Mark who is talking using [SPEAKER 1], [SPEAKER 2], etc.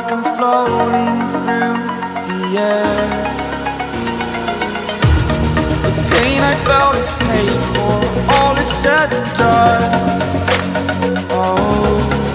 [SPEAKER 1] like I'm floating through the air. The pain I felt is paid for, all is said and done. Oh,